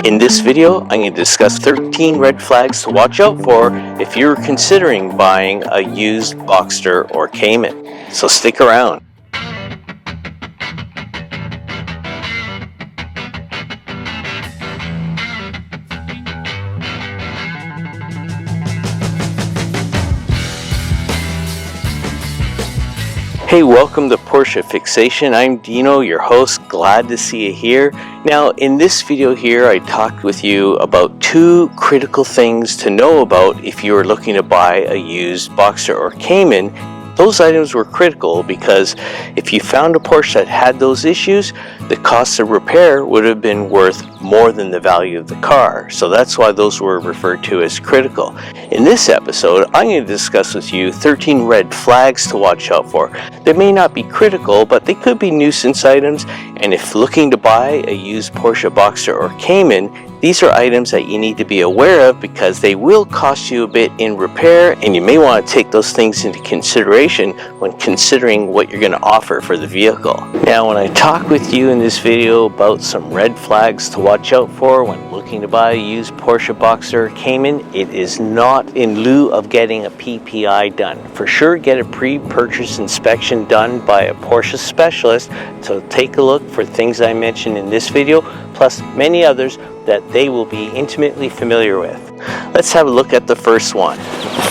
In this video, I'm going to discuss 13 red flags to watch out for if you're considering buying a used Boxster or Cayman. So stick around. Hey, welcome to Porsche Fixation. I'm Dino, your host. Glad to see you here. Now, in this video here, I talked with you about two critical things to know about if you are looking to buy a used Boxster or Cayman. Those items were critical because if you found a Porsche that had those issues, the cost of repair would have been worth more than the value of the car. So that's why those were referred to as critical. In this episode, I'm going to discuss with you 13 red flags to watch out for. They may not be critical, but they could be nuisance items. And if looking to buy a used Porsche Boxster or Cayman, these are items that you need to be aware of because they will cost you a bit in repair, and you may want to take those things into consideration when considering what you're going to offer for the vehicle. Now, when I talk with you in this video about some red flags to watch out for when looking to buy a used Porsche Boxster or Cayman, it is not in lieu of getting a PPI done. For sure, get a pre-purchase inspection done by a Porsche specialist to take a look for things I mentioned in this video, plus many others that they will be intimately familiar with. Let's have a look at the first one.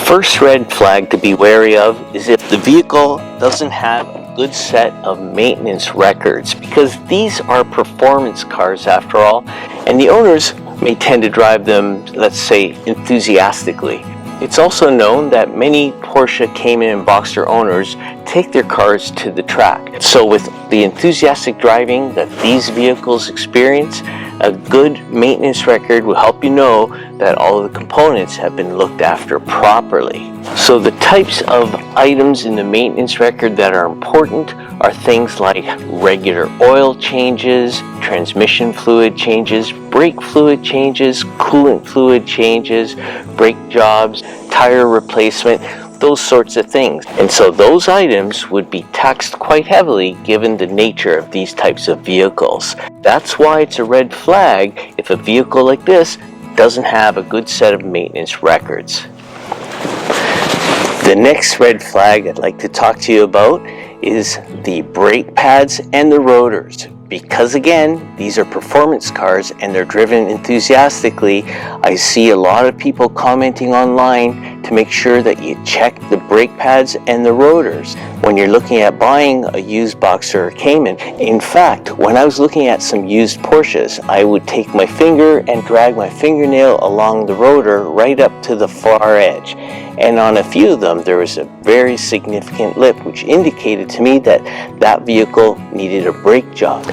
First red flag to be wary of is if the vehicle doesn't have a good set of maintenance records, because these are performance cars after all, and the owners may tend to drive them, let's say, enthusiastically. It's also known that many Porsche Cayman and Boxster owners take their cars to the track. So with the enthusiastic driving that these vehicles experience, a good maintenance record will help you know that all of the components have been looked after properly. So the types of items in the maintenance record that are important are things like regular oil changes, transmission fluid changes, brake fluid changes, coolant fluid changes, brake jobs, tire replacement, those sorts of things. And so those items would be taxed quite heavily given the nature of these types of vehicles. That's why it's a red flag if a vehicle like this doesn't have a good set of maintenance records. The next red flag I'd like to talk to you about is the brake pads and the rotors. Because again, these are performance cars and they're driven enthusiastically, I see a lot of people commenting online to make sure that you check the brake pads and the rotors when you're looking at buying a used Boxster or Cayman. In fact, when I was looking at some used Porsches, I would take my finger and drag my fingernail along the rotor right up to the far edge. And on a few of them, there was a very significant lip, which indicated to me that that vehicle needed a brake job.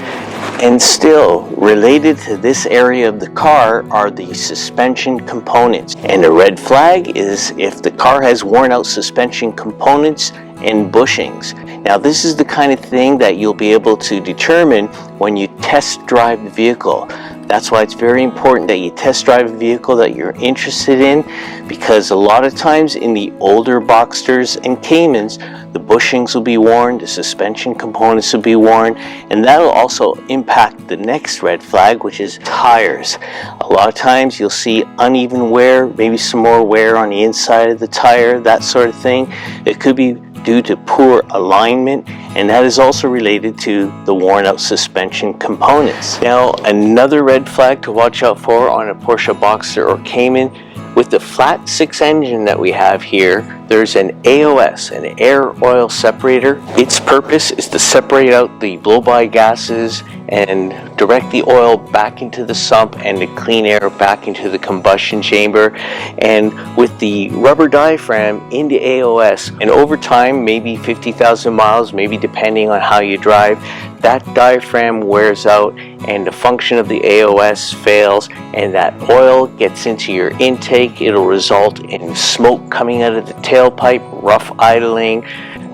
And still, related to this area of the car are the suspension components. And the red flag is if the car has worn out suspension components and bushings. Now, this is the kind of thing that you'll be able to determine when you test drive the vehicle. That's why it's very important that you test drive a vehicle that you're interested in, because a lot of times in the older Boxsters and Caymans, the bushings will be worn, the suspension components will be worn, and that will also impact the next red flag, which is tires. A lot of times you'll see uneven wear, maybe some more wear on the inside of the tire, that sort of thing. It could be due to poor alignment, and that is also related to the worn out suspension components. Now, another red flag to watch out for on a Porsche Boxster or Cayman, with the flat 6 engine that we have here, there's an AOS, an air oil separator. Its purpose is to separate out the blow-by gases and direct the oil back into the sump and the clean air back into the combustion chamber. And with the rubber diaphragm in the AOS, and over time, maybe 50,000 miles, maybe depending on how you drive, that diaphragm wears out and the function of the AOS fails, and that oil gets into your intake. It'll result in smoke coming out of the tailpipe, rough idling,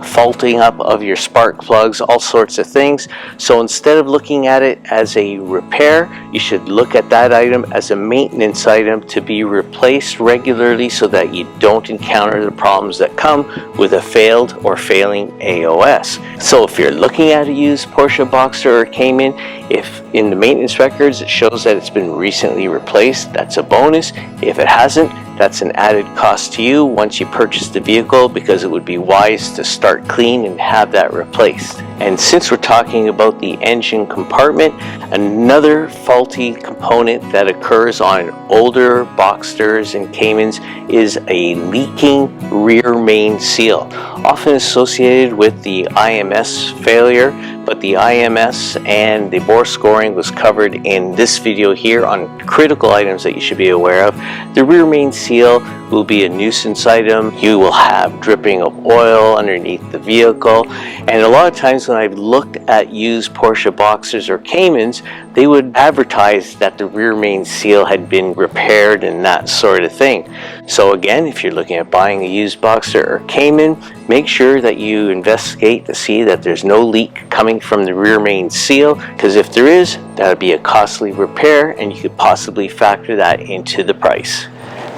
faulting up of your spark plugs, all sorts of things. So instead of looking at it as a repair, you should look at that item as a maintenance item to be replaced regularly so that you don't encounter the problems that come with a failed or failing AOS. So if you're looking at a used Porsche Boxster or Cayman, if in the maintenance records it shows that it's been recently replaced, that's a bonus. If it hasn't, that's an added cost to you once you purchase the vehicle, because it would be wise to start clean and have that replaced. And since we're talking about the engine compartment, another faulty component that occurs on older Boxsters and Caymans is a leaking rear main seal, often associated with the IMS failure, but the IMS and the bore scoring was covered in this video here on critical items that you should be aware of. The rear main seal will be a nuisance item. You will have dripping of oil underneath the vehicle, and a lot of times when I've looked at used Porsche Boxsters or Caymans, they would advertise that the rear main seal had been repaired and that sort of thing. So again, if you're looking at buying a used Boxster or Cayman, make sure that you investigate to see that there's no leak coming from the rear main seal, because if there is, that would be a costly repair and you could possibly factor that into the price.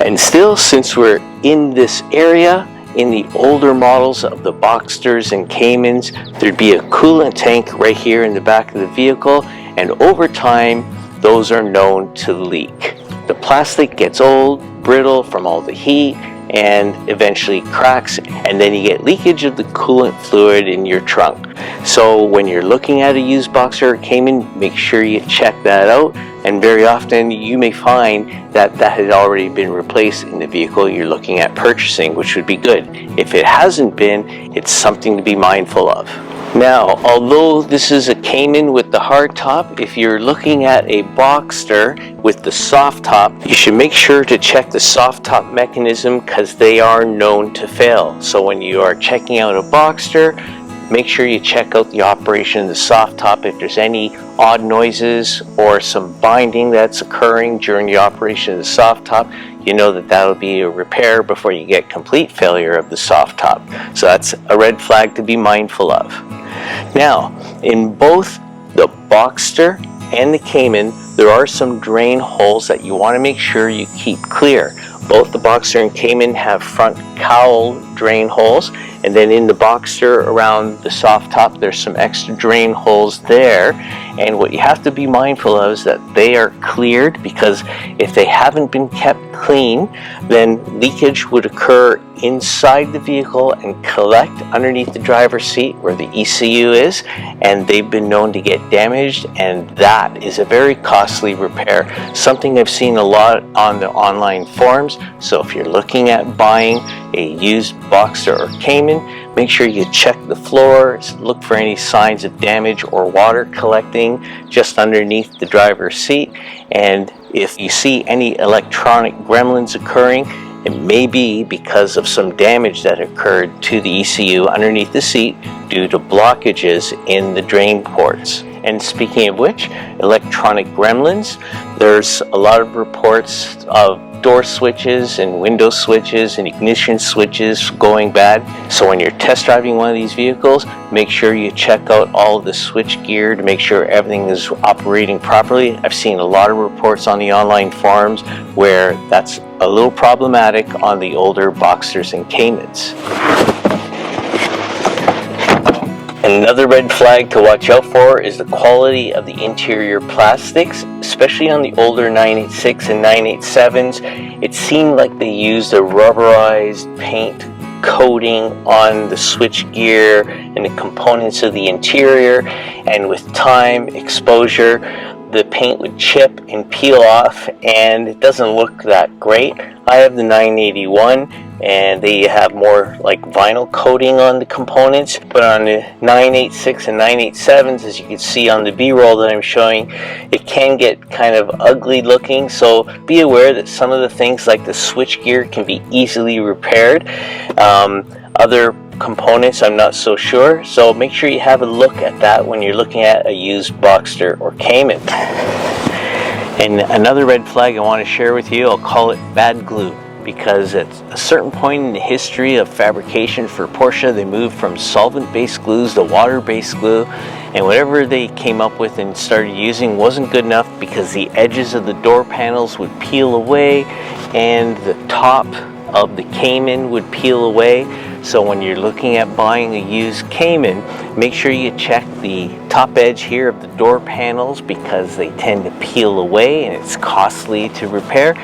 And still, since we're in this area, in the older models of the Boxsters and Caymans, there'd be a coolant tank right here in the back of the vehicle, and over time those are known to leak. The plastic gets old, brittle from all the heat, and eventually cracks, and then you get leakage of the coolant fluid in your trunk. So when you're looking at a used Boxster or Cayman, make sure you check that out, and very often you may find that that had already been replaced in the vehicle you're looking at purchasing, which would be good. If it hasn't been, it's something to be mindful of. Now, although this is a Cayman with the hard top, if you're looking at a Boxster with the soft top, you should make sure to check the soft top mechanism, because they are known to fail. So when you are checking out a Boxster, make sure you check out the operation of the soft top. If there's any odd noises or some binding that's occurring during the operation of the soft top, you know that that'll be a repair before you get complete failure of the soft top. So that's a red flag to be mindful of. Now, in both the Boxster and the Cayman, there are some drain holes that you want to make sure you keep clear. Both the Boxster and Cayman have front cowl drain holes, and then in the Boxster around the soft top there's some extra drain holes there, and what you have to be mindful of is that they are cleared, because if they haven't been kept clean, then leakage would occur inside the vehicle and collect underneath the driver's seat where the ECU is, and they've been known to get damaged, and that is a very costly repair, something I've seen a lot on the online forums. So if you're looking at buying a used Boxster or Cayman, make sure you check the floors, look for any signs of damage or water collecting just underneath the driver's seat, and if you see any electronic gremlins occurring, it may be because of some damage that occurred to the ECU underneath the seat due to blockages in the drain ports. And speaking of which, electronic gremlins, there's a lot of reports of door switches and window switches and ignition switches going bad. So when you're test driving one of these vehicles, make sure you check out all of the switch gear to make sure everything is operating properly. I've seen a lot of reports on the online forums where that's a little problematic on the older Boxsters and Caymans. Another red flag to watch out for is the quality of the interior plastics, especially on the older 986 and 987s. It seemed like they used a rubberized paint coating on the switch gear and the components of the interior, and with time, exposure, the paint would chip and peel off, and it doesn't look that great. I have the 981 and they have more like vinyl coating on the components, but on the 986 and 987s, as you can see on the B-roll that I'm showing, it can get kind of ugly looking. So be aware that some of the things like the switch gear can be easily repaired. Other components I'm not so sure, so make sure you have a look at that when you're looking at a used Boxster or Cayman. And another red flag I want to share with you, I'll call it bad glue. because at a certain point in the history of fabrication for Porsche, they moved from solvent-based glues to water-based glue, and whatever they came up with and started using wasn't good enough because the edges of the door panels would peel away and the top of the Cayman would peel away. So when you're looking at buying a used Cayman, make sure you check the top edge here of the door panels because they tend to peel away and it's costly to repair,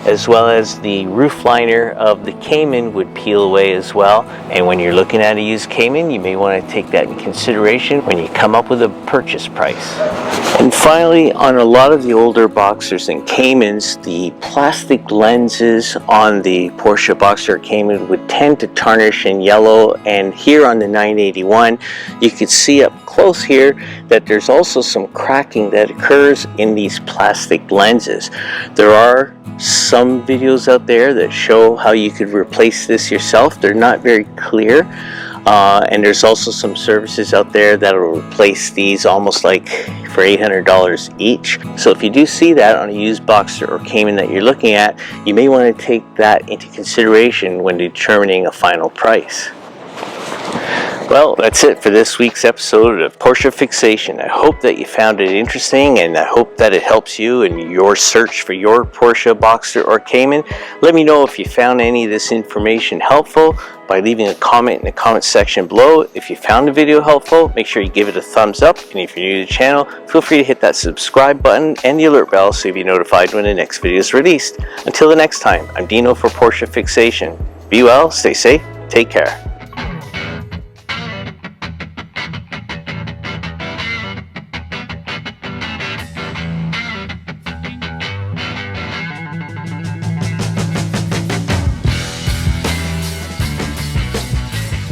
as well as the roof liner of the Cayman would peel away as well. And when you're looking at a used Cayman, you may want to take that in consideration when you come up with a purchase price. And finally, on a lot of the older Boxsters and Caymans, the plastic lenses on the Porsche Boxster Cayman would tend to tarnish and yellow, and here on the 981 you can see up close here that there's also some cracking that occurs in these plastic lenses. There are some videos out there that show how you could replace this yourself. They're not very clear, and there's also some services out there that will replace these almost like for $800 each. So if you do see that on a used Boxster or Cayman that you're looking at, you may want to take that into consideration when determining a final price. Well, that's it for this week's episode of Porsche Fixation. I hope that you found it interesting, and I hope that it helps you in your search for your Porsche Boxster or Cayman. Let me know if you found any of this information helpful by leaving a comment in the comment section below. If you found the video helpful, make sure you give it a thumbs up, and if you're new to the channel, feel free to hit that subscribe button and the alert bell so you'll be notified when the next video is released. Until the next time, I'm Dino for Porsche Fixation. Be well, stay safe, take care.